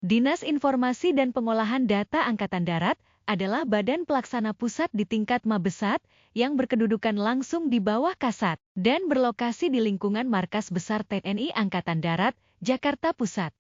Dinas Informasi dan Pengolahan Data Angkatan Darat adalah badan pelaksana pusat di tingkat Mabesat yang berkedudukan langsung di bawah Kasat dan berlokasi di lingkungan Markas Besar TNI Angkatan Darat, Jakarta Pusat.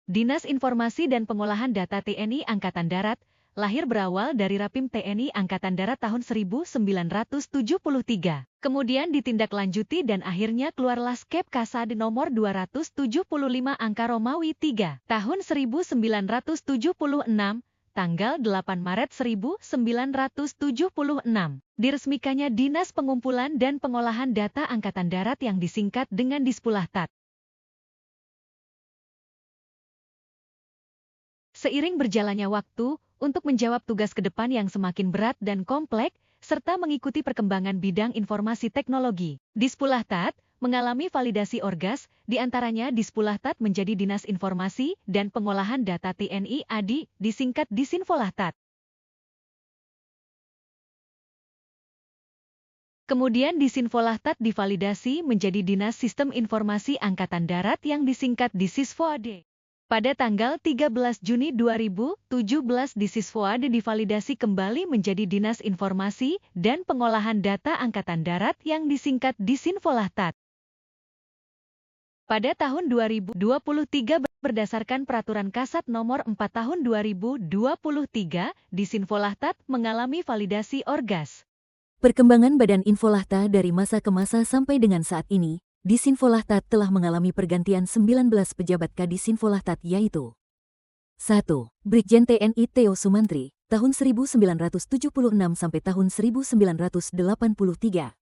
Dinas Informasi dan Pengolahan Data TNI Angkatan Darat lahir berawal dari Rapim TNI Angkatan Darat tahun 1973. Kemudian ditindaklanjuti dan akhirnya keluar Laskep Kasad nomor 275 angka Romawi 3 tahun 1976, tanggal 8 Maret 1976. Diresmikannya Dinas Pengumpulan dan Pengolahan Data Angkatan Darat yang disingkat dengan Dispulahtat. Seiring berjalannya waktu, untuk menjawab tugas ke depan yang semakin berat dan kompleks, serta mengikuti perkembangan bidang informasi teknologi, Dispulahtat mengalami validasi orgas, diantaranya Dispulahtat menjadi Dinas Informasi dan Pengolahan Data TNI ADI, disingkat Disinfolahtat. Kemudian Disinfolahtat divalidasi menjadi Dinas Sistem Informasi Angkatan Darat yang disingkat Disisfoade. Pada tanggal 13 Juni 2017 Disisfoade divalidasi kembali menjadi Dinas Informasi dan Pengolahan Data Angkatan Darat yang disingkat Disinfolahtat. Pada tahun 2023 berdasarkan Peraturan Kasat Nomor 4 Tahun 2023, Disinfolahtat mengalami validasi orgas. Perkembangan Badan Infolahta dari masa ke masa sampai dengan saat ini, Disinfolahtat telah mengalami pergantian 19 pejabat Kadisinfolahtat yaitu 1. Brigjen TNI Theo Sumantri, tahun 1976 sampai tahun 1983. 2.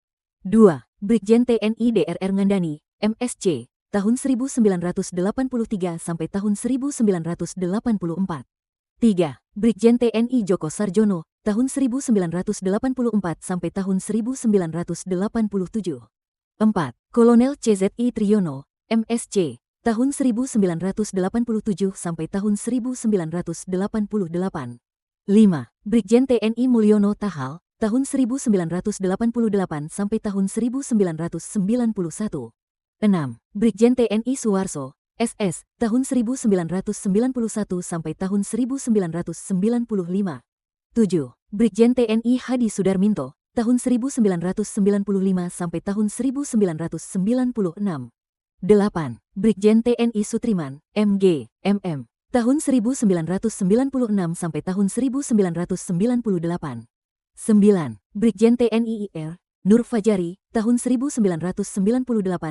Brigjen TNI DRR Ngandani, MSC, tahun 1983 sampai tahun 1984. 3. Brigjen TNI Joko Sarjono, tahun 1984 sampai tahun 1987. 4. Kolonel CZI Triyono, MSC, tahun 1987 sampai tahun 1988. 5. Brigjen TNI Mulyono Tahal, tahun 1988 sampai tahun 1991. 6. Brigjen TNI Suwarso, SS, tahun 1991 sampai tahun 1995. 7. Brigjen TNI Hadi Sudarminto, tahun 1995 sampai tahun 1996. 8. Brigjen TNI Sutriman, MG, MM, tahun 1996 sampai tahun 1998. 9. Brigjen TNI IR, Nur Fajari, tahun 1998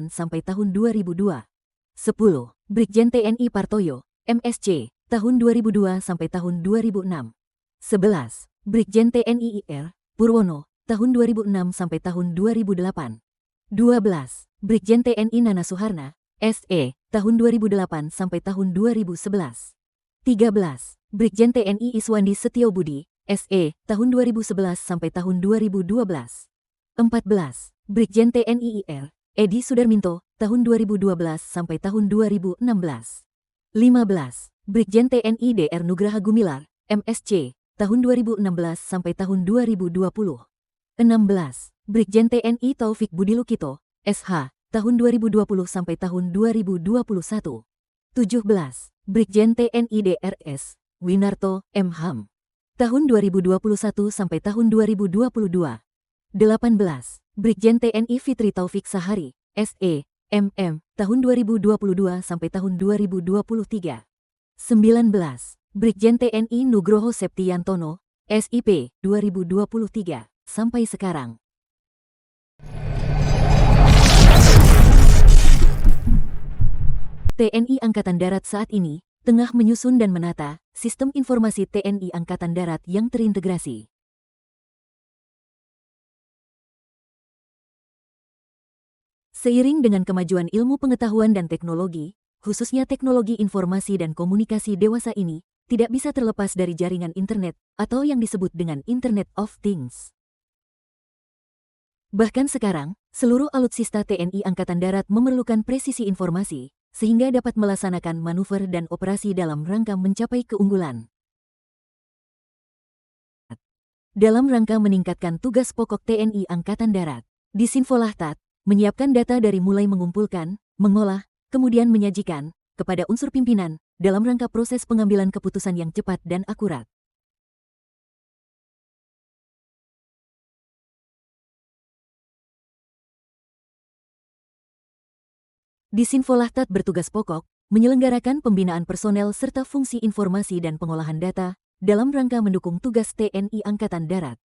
sampai tahun 2002. 10. Brigjen TNI Partoyo, MSC, tahun 2002 sampai tahun 2006. 11. Brigjen TNI IR, Purwono, tahun 2006 sampai tahun 2008. 12. Brigjen TNI Nana Suharna, SE, tahun 2008 sampai tahun 2011. 13. Brigjen TNI Iswandi Setiobudi, SE, tahun 2011 sampai tahun 2012. 14. Brigjen TNI IR, Edi Sudarminto, tahun 2012 sampai tahun 2016. 15. Brigjen TNI DR Nugraha Gumilar, MSC, tahun 2016 sampai tahun 2020. 16. Brigjen TNI Taufik Budi Lukito, SH, tahun 2020 sampai tahun 2021. 17. Brigjen TNI DRS, Winarto, M.Ham, tahun 2021 sampai tahun 2022. 18. Brigjen TNI Fitri Taufik Sahari, SE, MM, tahun 2022 sampai tahun 2023. 19. Brigjen TNI Nugroho Septiantono, SIP, 2023, sampai sekarang. TNI Angkatan Darat saat ini tengah menyusun dan menata sistem informasi TNI Angkatan Darat yang terintegrasi. Seiring dengan kemajuan ilmu pengetahuan dan teknologi, khususnya teknologi informasi dan komunikasi dewasa ini, tidak bisa terlepas dari jaringan internet atau yang disebut dengan Internet of Things. Bahkan sekarang, seluruh alutsista TNI Angkatan Darat memerlukan presisi informasi, sehingga dapat melaksanakan manuver dan operasi dalam rangka mencapai keunggulan. Dalam rangka meningkatkan tugas pokok TNI Angkatan Darat, Disinfolah-TAT menyiapkan data dari mulai mengumpulkan, mengolah, kemudian menyajikan kepada unsur pimpinan dalam rangka proses pengambilan keputusan yang cepat dan akurat. Disinfolah-TAT bertugas pokok menyelenggarakan pembinaan personel serta fungsi informasi dan pengolahan data dalam rangka mendukung tugas TNI Angkatan Darat.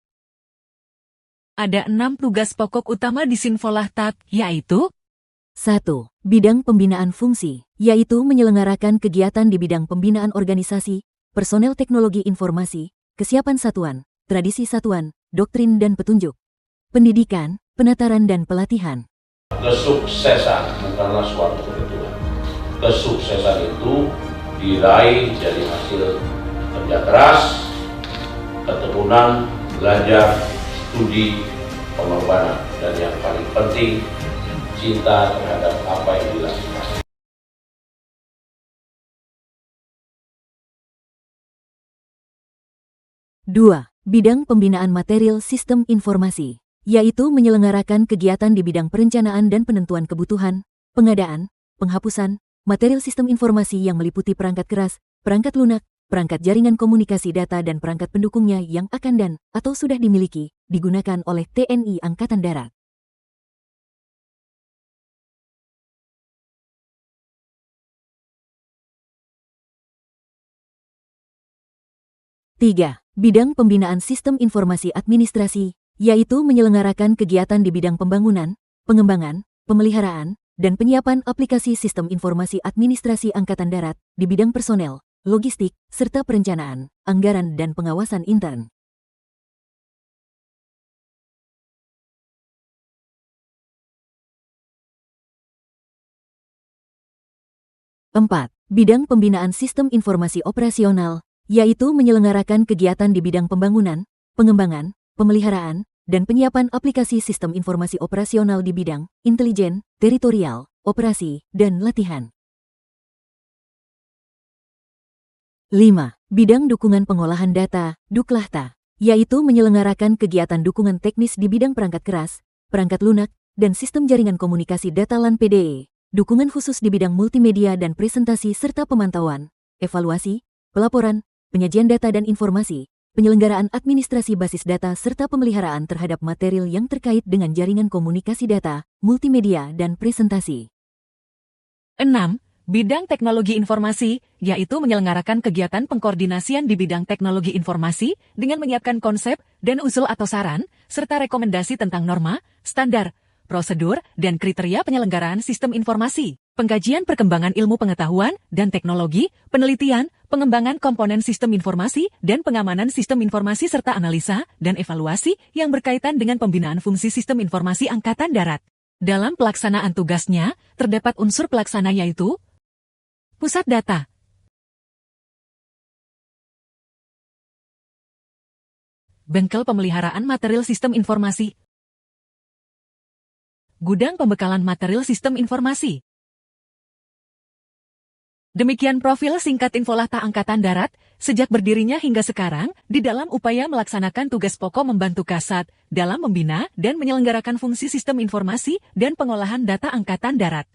Ada 6 tugas pokok utama Disinfolah-TAT, yaitu 1. Bidang pembinaan fungsi, yaitu menyelenggarakan kegiatan di bidang pembinaan organisasi, personel teknologi informasi, kesiapan satuan, tradisi satuan, doktrin dan petunjuk, pendidikan, penataran dan pelatihan. Kesuksesan bukanlah suatu kebetulan. Kesuksesan itu diraih dari hasil kerja keras, ketekunan, belajar, studi, pengorbanan, dan yang paling penting, cinta terhadap apa yang dilakukan. Dua, bidang pembinaan material sistem informasi, yaitu menyelenggarakan kegiatan di bidang perencanaan dan penentuan kebutuhan, pengadaan, penghapusan, material sistem informasi yang meliputi perangkat keras, perangkat lunak, perangkat jaringan komunikasi data dan perangkat pendukungnya yang akan dan atau sudah dimiliki, digunakan oleh TNI Angkatan Darat. Tiga, bidang pembinaan sistem informasi administrasi, yaitu menyelenggarakan kegiatan di bidang pembangunan, pengembangan, pemeliharaan, dan penyiapan aplikasi sistem informasi administrasi Angkatan Darat di bidang personel, logistik, serta perencanaan, anggaran dan pengawasan intern. 4. Bidang pembinaan sistem informasi operasional, yaitu menyelenggarakan kegiatan di bidang pembangunan, pengembangan, pemeliharaan, dan penyiapan aplikasi sistem informasi operasional di bidang intelijen, teritorial, operasi, dan latihan. 5. Bidang dukungan pengolahan data, Duklahta, yaitu menyelenggarakan kegiatan dukungan teknis di bidang perangkat keras, perangkat lunak, dan sistem jaringan komunikasi data LAN PDE, dukungan khusus di bidang multimedia dan presentasi serta pemantauan, evaluasi, pelaporan, penyajian data dan informasi, penyelenggaraan administrasi basis data serta pemeliharaan terhadap material yang terkait dengan jaringan komunikasi data, multimedia, dan presentasi. 6. Bidang teknologi informasi, yaitu menyelenggarakan kegiatan pengkoordinasian di bidang teknologi informasi dengan menyiapkan konsep dan usul atau saran, serta rekomendasi tentang norma, standar, prosedur, dan kriteria penyelenggaraan sistem informasi, pengkajian perkembangan ilmu pengetahuan dan teknologi, penelitian, pengembangan komponen sistem informasi, dan pengamanan sistem informasi serta analisa dan evaluasi yang berkaitan dengan pembinaan fungsi sistem informasi Angkatan Darat. Dalam pelaksanaan tugasnya, terdapat unsur pelaksana yaitu Pusat Data, Bengkel Pemeliharaan Material Sistem Informasi, Gudang Pembekalan Material Sistem Informasi. Demikian profil singkat Infolah-TAT Angkatan Darat, sejak berdirinya hingga sekarang, di dalam upaya melaksanakan tugas pokok membantu Kasat dalam membina dan menyelenggarakan fungsi sistem informasi dan pengolahan data Angkatan Darat.